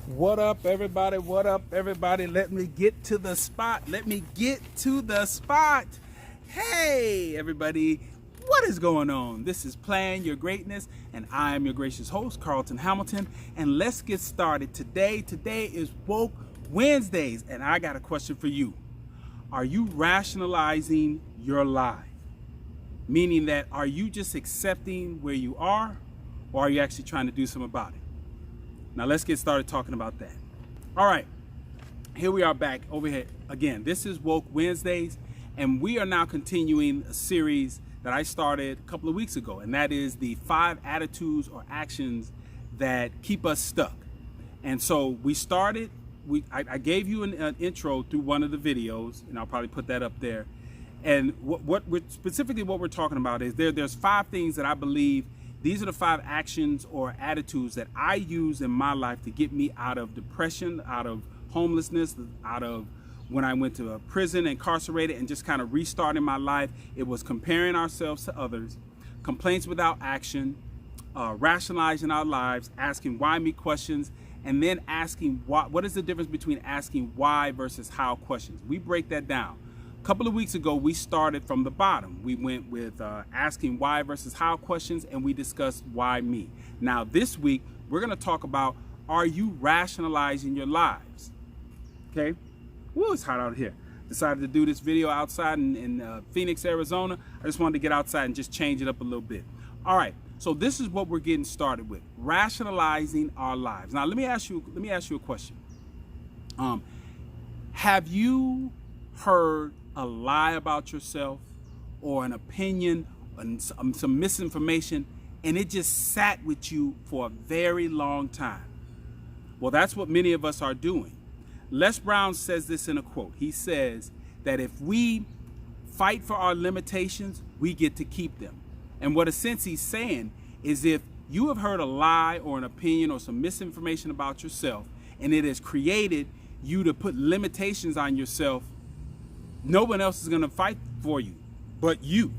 What up, everybody? What up, everybody? Let me get to the spot. Hey, everybody. What is going on? This is Plan Your Greatness, and I am your gracious host, Carlton Hamilton. And let's get started today. Today is Woke Wednesdays, and I got a question for you. Are you rationalizing your life? Meaning that, are you just accepting where you are, or are you actually trying to do something about it? Now let's get started talking about that. All right, here we are back over here again. This is Woke Wednesdays, and we are now continuing a series that I started a couple of weeks ago, and that is the 5 attitudes or actions that keep us stuck. And so we started, I gave you an intro through one of the videos, and I'll probably put that up there. And what we're talking about is there's 5 things that I believe. These are the 5 actions or attitudes that I use in my life to get me out of depression, out of homelessness, out of when I went to a prison, incarcerated, and just kind of restarting my life. It was comparing ourselves to others, complaints without action, rationalizing our lives, asking why me questions, and then asking what is the difference between asking why versus how questions. We break that down. A couple of weeks ago, we started from the bottom. We went with asking why versus how questions, and we discussed why me. Now, this week, we're going to talk about, are you rationalizing your lives? Okay? Woo, it's hot out here. Decided to do this video outside in Phoenix, Arizona. I just wanted to get outside and just change it up a little bit. All right, so this is what we're getting started with, rationalizing our lives. Now, let me ask you a question. Have you heard a lie about yourself, or an opinion, and some misinformation, and it just sat with you for a very long time? Well, that's what many of us are doing. Les Brown says this in a quote. He says that if we fight for our limitations, we get to keep them. And what a sense he's saying is, if you have heard a lie or an opinion or some misinformation about yourself, and it has created you to put limitations on yourself, no one else is going to fight for you but you.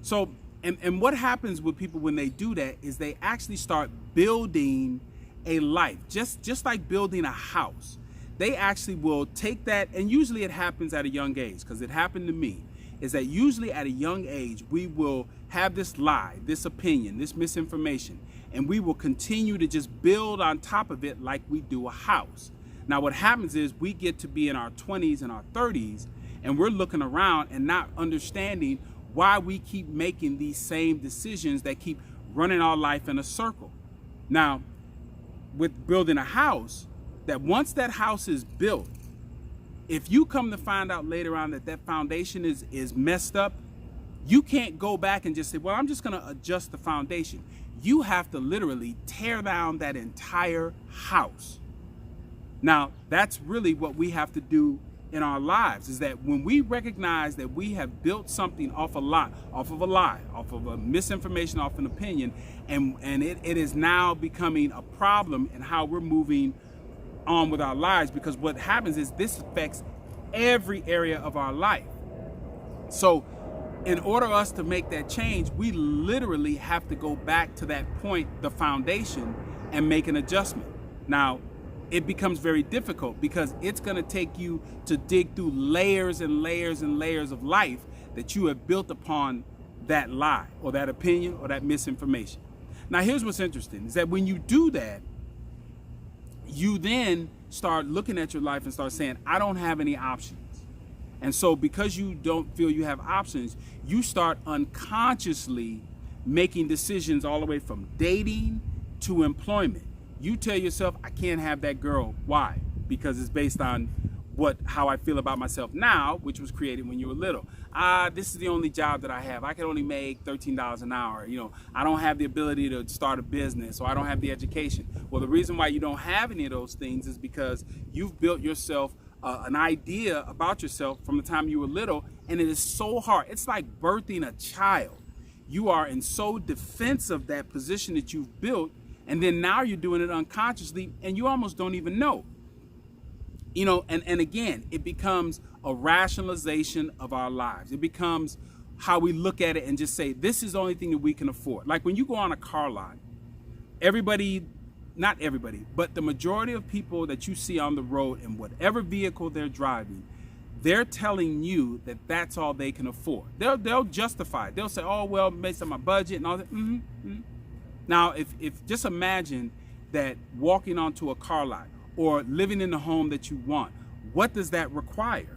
So, and what happens with people when they do that is they actually start building a life, just like building a house. They actually will take that, and usually it happens at a young age, because it happened to me, is that usually at a young age, we will have this lie, this opinion, this misinformation, and we will continue to just build on top of it like we do a house. Now, what happens is we get to be in our 20s and our 30s, and we're looking around and not understanding why we keep making these same decisions that keep running our life in a circle. Now, with building a house, that once that house is built, if you come to find out later on that that foundation is messed up, you can't go back and just say, well, I'm just going to adjust the foundation. You have to literally tear down that entire house. Now, that's really what we have to do in our lives, is that when we recognize that we have built something off of a lie, off of a misinformation, off an opinion, and it is now becoming a problem in how we're moving on with our lives, because what happens is this affects every area of our life. So in order for us to make that change, we literally have to go back to that point, the foundation, and make an adjustment. Now, it becomes very difficult, because it's going to take you to dig through layers and layers and layers of life that you have built upon that lie or that opinion or that misinformation. Now, here's what's interesting, is that when you do that, you then start looking at your life and start saying, I don't have any options. And so because you don't feel you have options, you start unconsciously making decisions all the way from dating to employment. You tell yourself, I can't have that girl. Why? Because it's based on how I feel about myself now, which was created when you were little. This is the only job that I have. I can only make $13 an hour. I don't have the ability to start a business, or I don't have the education. Well, the reason why you don't have any of those things is because you've built yourself an idea about yourself from the time you were little, and it is so hard. It's like birthing a child. You are in so defense of that position that you've built, and then now you're doing it unconsciously, and you almost don't even know. And again, it becomes a rationalization of our lives. It becomes how we look at it and just say, this is the only thing that we can afford. Like when you go on a car lot, everybody not everybody, but the majority of people that you see on the road in whatever vehicle they're driving, they're telling you that that's all they can afford. They'll justify it. They'll say, oh, well, based on my budget and all that. Now, if just imagine that walking onto a car lot or living in the home that you want, what does that require?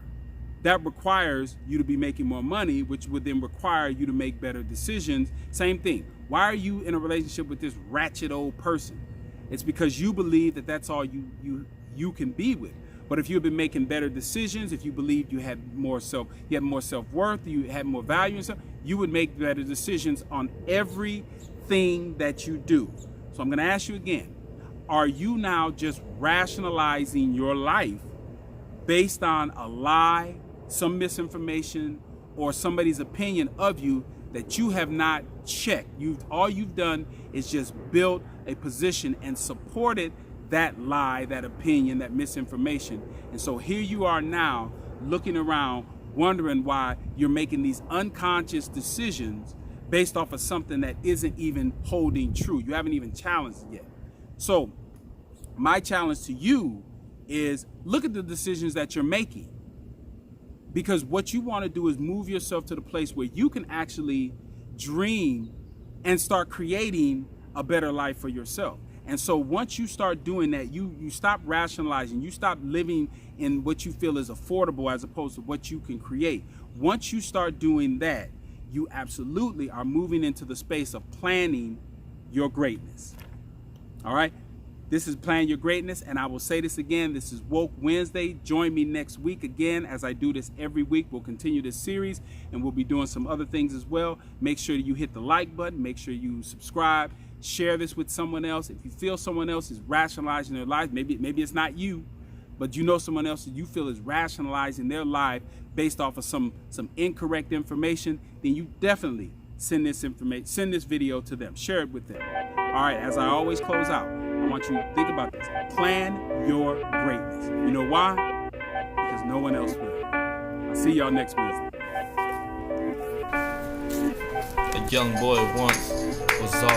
That requires you to be making more money, which would then require you to make better decisions. Same thing. Why are you in a relationship with this ratchet old person? It's because you believe that that's all you can be with. But if you had been making better decisions, if you believed you had more self-worth, you had more value and stuff, you would make better decisions on everything that you do. So I'm going to ask you again, are you now just rationalizing your life based on a lie, some misinformation, or somebody's opinion of you that you have not checked? All you've done is just built a position and supported that lie, that opinion, that misinformation. And so here you are now looking around, wondering why you're making these unconscious decisions based off of something that isn't even holding true. You haven't even challenged it yet. So my challenge to you is look at the decisions that you're making. Because what you want to do is move yourself to the place where you can actually dream and start creating a better life for yourself. And so once you start doing that, you stop rationalizing, you stop living in what you feel is affordable as opposed to what you can create. Once you start doing that, you absolutely are moving into the space of planning your greatness. All right? This is Plan Your Greatness, and I will say this again, this is Woke Wednesday. Join me next week again as I do this every week. We'll continue this series, and we'll be doing some other things as well. Make sure you hit the like button. Make sure you subscribe. Share this with someone else. If you feel someone else is rationalizing their life, maybe it's not you, but you know someone else that you feel is rationalizing their life based off of some incorrect information, then you definitely send this video to them. Share it with them. All right, as I always close out, I want you to think about this. Plan your greatness. You know why? Because no one else will. I'll see y'all next Wednesday. A young boy once was all